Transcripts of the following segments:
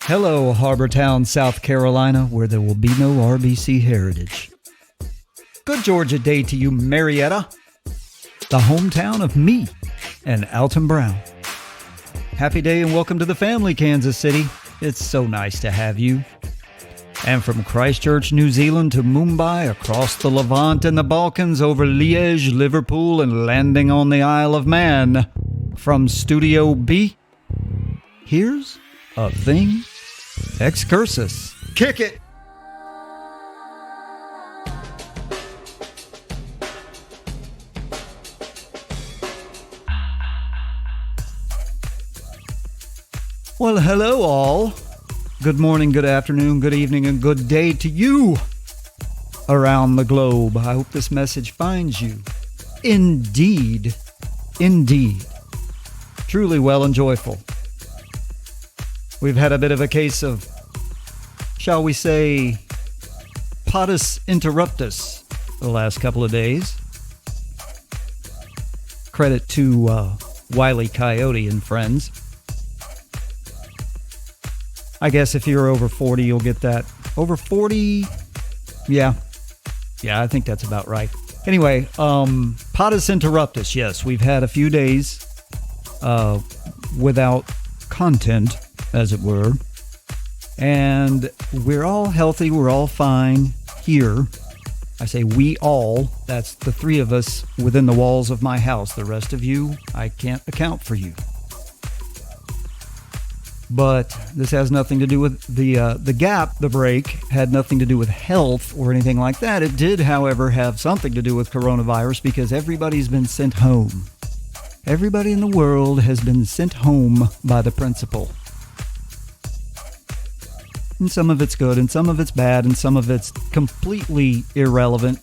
Hello, Harbour Town, South Carolina, where there will be no RBC Heritage. Good Georgia Day to you, Marietta, the hometown of me and Alton Brown. Happy day and welcome to the family, Kansas City. It's so nice to have you. And from Christchurch, New Zealand to Mumbai, across the Levant and the Balkans, over Liège, Liverpool, and landing on the Isle of Man. From Studio B, here's a thing. Excursus. Kick it! Well, hello all. Good morning, good afternoon, good evening, and good day to you around the globe. I hope this message finds you indeed, truly well and joyful. We've had a bit of a case of, shall we say, Podus Interruptus the last couple of days. Credit to Wile E. Coyote and friends. I guess if you're over 40, you'll get that. Over 40? Yeah, I think that's about right. Anyway, Podus Interruptus, yes, we've had a few days without content, as it were. And we're all healthy, we're all fine here. I say we all, that's the three of us within the walls of my house. The rest of you, I can't account for you. But this has nothing to do with the gap, the break, had nothing to do with health or anything like that. It did, however, have something to do with coronavirus because everybody's been sent home. Everybody in the world has been sent home by the principal. And some of it's good, and some of it's bad, and some of it's completely irrelevant.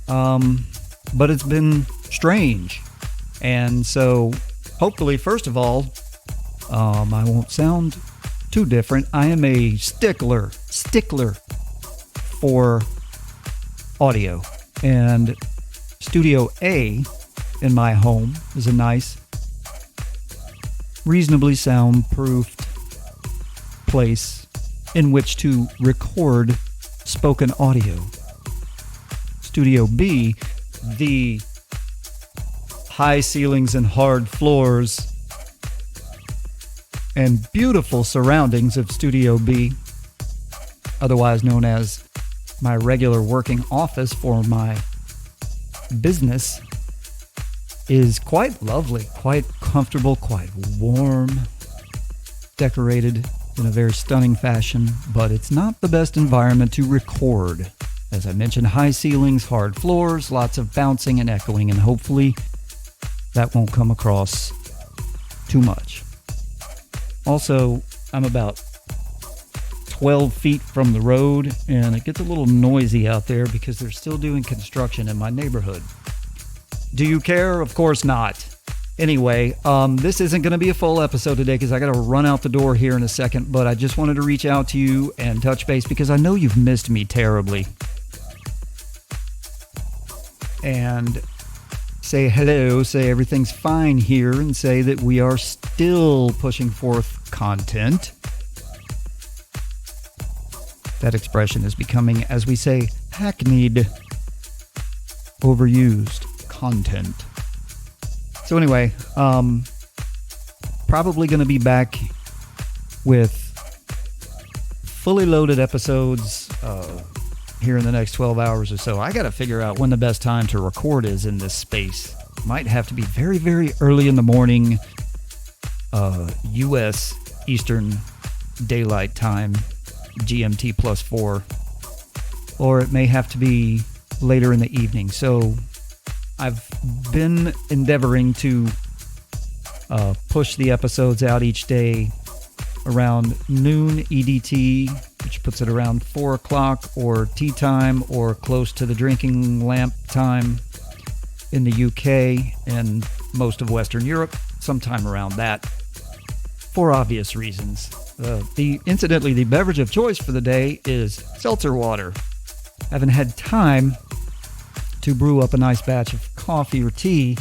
But it's been strange. And so, hopefully, first of all, I won't sound too different. I am a stickler for audio. And Studio A in my home is a nice, reasonably soundproofed place in which to record spoken audio. Studio B, the high ceilings and hard floors and beautiful surroundings of Studio B, otherwise known as my regular working office for my business, is quite lovely, quite comfortable, quite warm, decorated in a very stunning fashion, but it's not the best environment to record. As I mentioned, high ceilings, hard floors, lots of bouncing and echoing, and hopefully that won't come across too much. Also, I'm about 12 feet from the road, and it gets a little noisy out there because they're still doing construction in my neighborhood. Do you care? Of course not. Anyway, this isn't going to be a full episode today because I got to run out the door here in a second, but I just wanted to reach out to you and touch base because I know you've missed me terribly. And say hello, say everything's fine here, and say that we are still pushing forth content. That expression is becoming, as we say, hackneyed, overused content. So anyway, probably going to be back with fully loaded episodes here in the next 12 hours or so. I got to figure out when the best time to record is in this space. Might have to be very, very early in the morning, U.S. Eastern Daylight Time, GMT +4, or it may have to be later in the evening. So I've been endeavoring to push the episodes out each day around noon EDT, which puts it around 4 o'clock or tea time or close to the drinking lamp time in the UK and most of Western Europe, sometime around that, for obvious reasons. Incidentally, the beverage of choice for the day is seltzer water. I haven't had time to brew up a nice batch of coffee or tea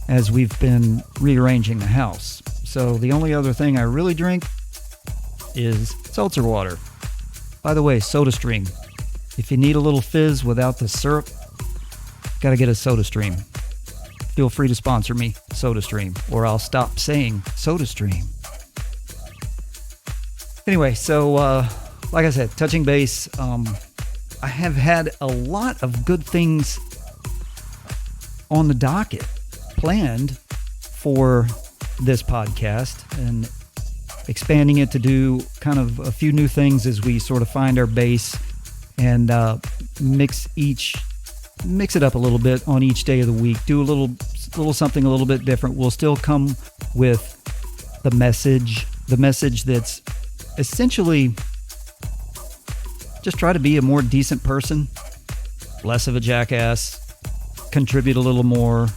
as we've been rearranging the house. So the only other thing I really drink is seltzer water. By the way, SodaStream. If you need a little fizz without the syrup, gotta get a SodaStream. Feel free to sponsor me, SodaStream, or I'll stop saying SodaStream. Anyway, so like I said, touching base, I have had a lot of good things on the docket planned for this podcast, and expanding it to do kind of a few new things as we sort of find our base and mix it up a little bit on each day of the week. Do a little something a little bit different. We'll still come with the message that's essentially just try to be a more decent person, less of a jackass, contribute a little more,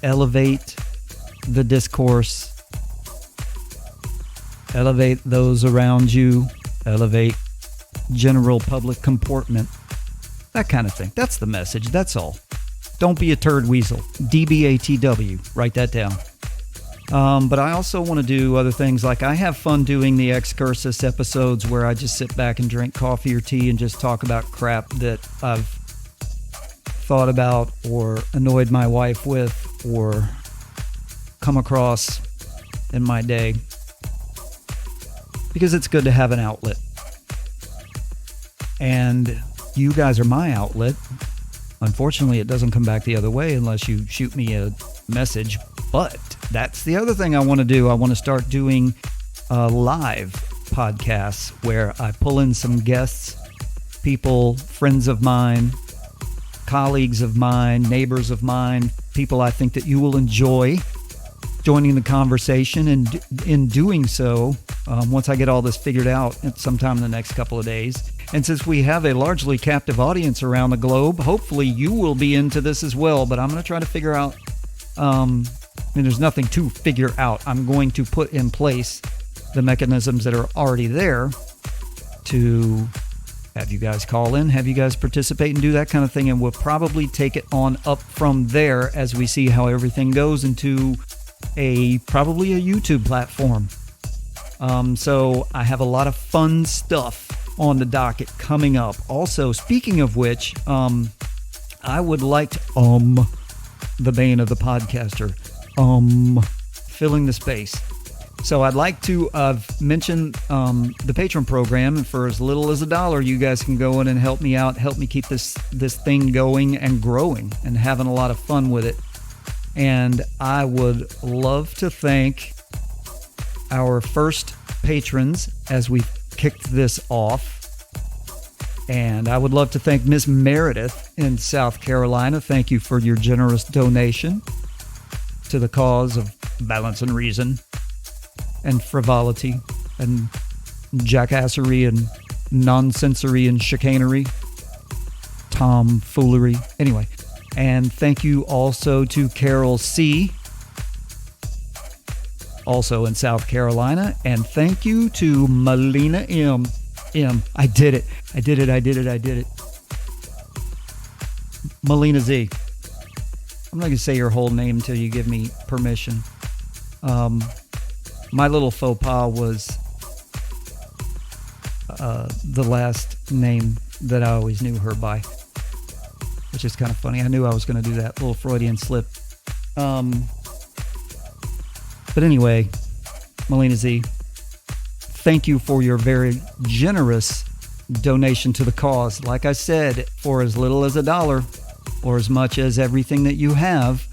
elevate the discourse, elevate those around you, elevate general public comportment, that kind of thing. That's the message. That's all. Don't be a turd weasel. DBATW. Write that down. But I also want to do other things. Like I have fun doing the Excursus episodes where I just sit back and drink coffee or tea and just talk about crap that I've thought about or annoyed my wife with or come across in my day. Because it's good to have an outlet. And you guys are my outlet. Unfortunately, it doesn't come back the other way unless you shoot me a message. But that's the other thing I want to do. I want to start doing live podcasts where I pull in some guests, people, friends of mine, colleagues of mine, neighbors of mine, people I think that you will enjoy joining the conversation. And in doing so, once I get all this figured out sometime in the next couple of days, and since we have a largely captive audience around the globe, hopefully you will be into this as well. But I'm going to try to figure out, and there's nothing to figure out. I'm going to put in place the mechanisms that are already there to have you guys call in, have you guys participate and do that kind of thing. And we'll probably take it on up from there as we see how everything goes into probably a YouTube platform. So I have a lot of fun stuff on the docket coming up. Also, speaking of which, I would like to, the bane of the podcaster, filling the space. So I'd like to mention the Patreon program, and for as little as $1, you guys can go in and help me out, help me keep this thing going and growing and having a lot of fun with it. And I would love to thank our first patrons as we kicked this off. And I would love to thank Miss Meredith in South Carolina. Thank you for your generous donation to the cause of balance and reason and frivolity and jackassery and nonsensory and chicanery, tomfoolery. Anyway, and thank you also to Carol C., also in South Carolina. And thank you to Melina M. I did it. Melina Z. I'm not going to say your whole name until you give me permission. My little faux pas was the last name that I always knew her by, which is kind of funny. I knew I was going to do that little Freudian slip. But anyway, Melina Z, thank you for your very generous donation to the cause. Like I said, for as little as $1 or as much as everything that you have,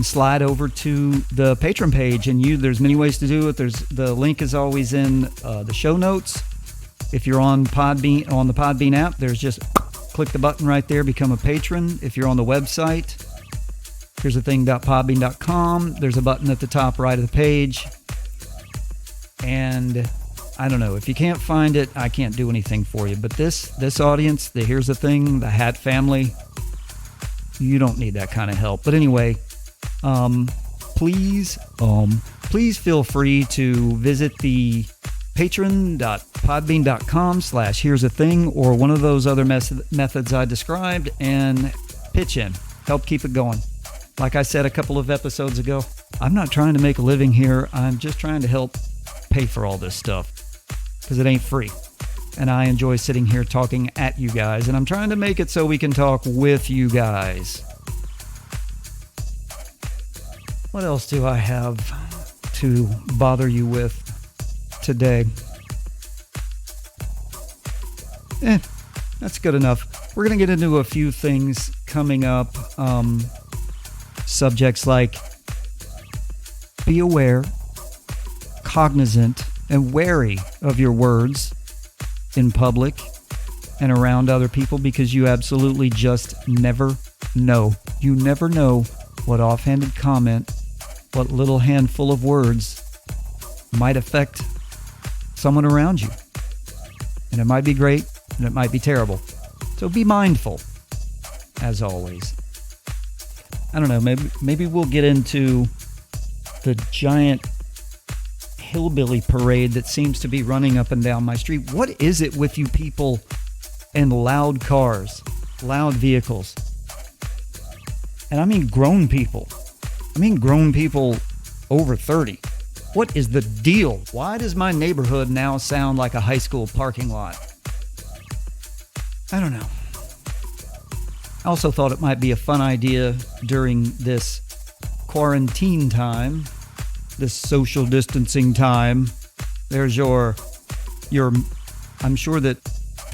slide over to the Patreon page, and there's many ways to do it. The link is always in the show notes. If you're on the Podbean app, there's just click the button right there, become a patron. If you're on the website, here's the thing.podbean.com. There's a button at the top right of the page. And I don't know, if you can't find it, I can't do anything for you. But this audience, here's the thing, the Hat family, you don't need that kind of help. But anyway, please feel free to visit the patron.podbean.com/here's a thing or one of those other methods I described and pitch in. Help keep it going. Like I said a couple of episodes ago, I'm not trying to make a living here. I'm just trying to help pay for all this stuff because it ain't free. And I enjoy sitting here talking at you guys, and I'm trying to make it so we can talk with you guys. What else do I have to bother you with today? That's good enough. We're going to get into a few things coming up. Subjects like be aware, cognizant, and wary of your words in public and around other people, because you absolutely just never know. You never know what offhanded comment, what little handful of words might affect someone around you. And it might be great, and it might be terrible. So be mindful, as always. I don't know, maybe we'll get into the giant hillbilly parade that seems to be running up and down my street. What is it with you people and loud cars, loud vehicles? And I mean grown people. I mean grown people over 30. What is the deal? Why does my neighborhood now sound like a high school parking lot? I don't know. I also thought it might be a fun idea during this quarantine time, this social distancing time. There's your I'm sure that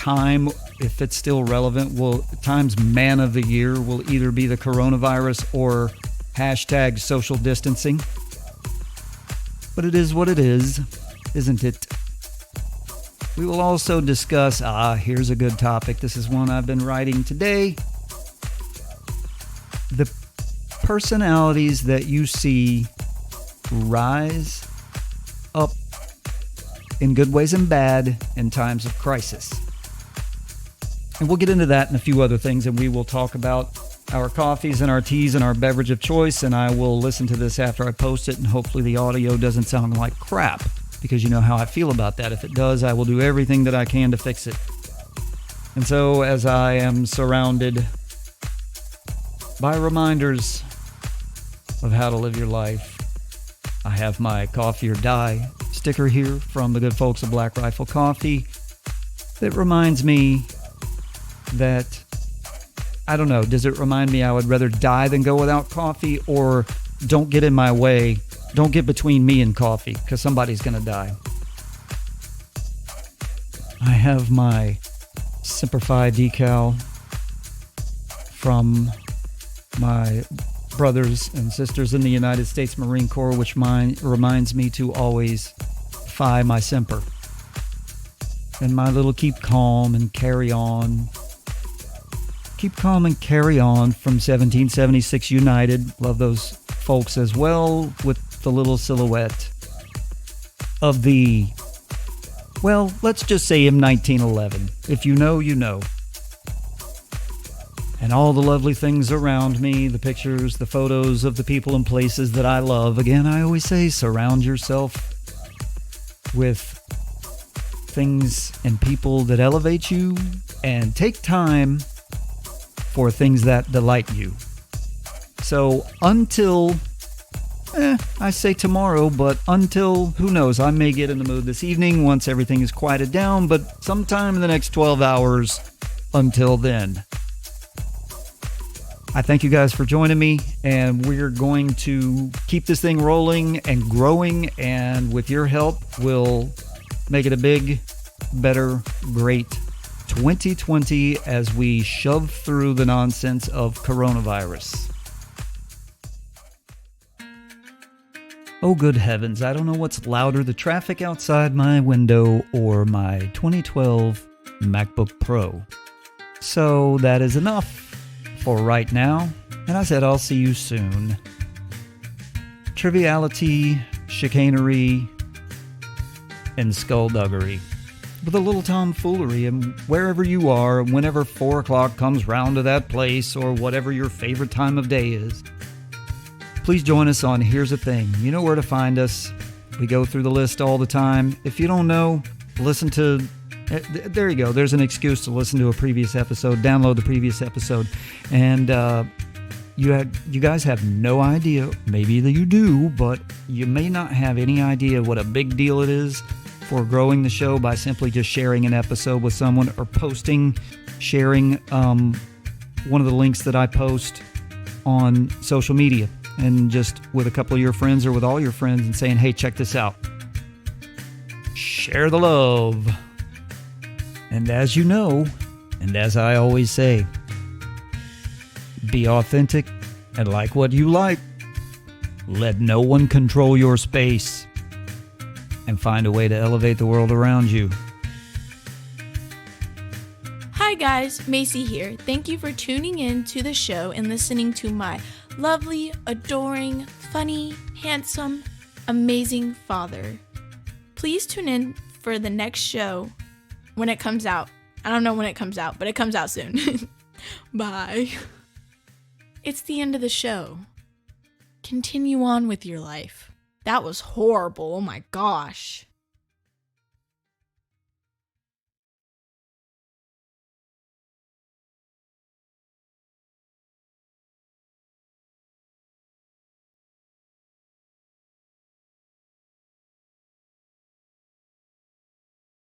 Time, if it's still relevant, Time's Man of the Year will either be the coronavirus or hashtag social distancing. But it is what it is, isn't it? We will also discuss, here's a good topic. This is one I've been writing today. The personalities that you see rise up in good ways and bad in times of crisis. And we'll get into that and a few other things, and we will talk about our coffees and our teas and our beverage of choice, and I will listen to this after I post it, and hopefully the audio doesn't sound like crap, because you know how I feel about that. If it does, I will do everything that I can to fix it. And so, as I am surrounded by reminders of how to live your life, I have my Coffee or Die sticker here from the good folks of Black Rifle Coffee that reminds me that, I don't know, does it remind me I would rather die than go without coffee? Or don't get in my way, don't get between me and coffee, because somebody's going to die. I have my Semper Fi decal from my brothers and sisters in the United States Marine Corps, which reminds me to always Fi my Semper. And my little keep calm and carry on. Keep calm and carry on from 1776 United. Love those folks as well, with the little silhouette of the, well, let's just say M1911. If you know, you know. And all the lovely things around me, the pictures, the photos of the people and places that I love. Again, I always say, surround yourself with things and people that elevate you, and take time for things that delight you. So until, I say tomorrow, but until, who knows, I may get in the mood this evening once everything is quieted down, but sometime in the next 12 hours until then. I thank you guys for joining me, and we're going to keep this thing rolling and growing, and with your help, we'll make it a big, better, great 2020 as we shove through the nonsense of coronavirus. Oh, good heavens, I don't know what's louder, the traffic outside my window or my 2012 MacBook Pro. So that is enough for right now, and I said I'll see you soon. Triviality, chicanery, and skullduggery, with a little tomfoolery, and wherever you are, whenever 4 o'clock comes round to that place, or whatever your favorite time of day is, please join us on Here's a Thing. You know where to find us. We go through the list all the time. If you don't know, listen to, there you go, there's an excuse to listen to a previous episode, download the previous episode, and You guys have no idea, maybe you do, but you may not have any idea what a big deal it is for growing the show by simply just sharing an episode with someone or sharing one of the links that I post on social media, and just with a couple of your friends or with all your friends and saying, hey, check this out. Share the love. And as you know, and as I always say, be authentic and like what you like. Let no one control your space, and find a way to elevate the world around you. Hi guys, Macy here. Thank you for tuning in to the show and listening to my lovely, adoring, funny, handsome, amazing father. Please tune in for the next show when it comes out. I don't know when it comes out, but it comes out soon. Bye. It's the end of the show. Continue on with your life. That was horrible. Oh my gosh.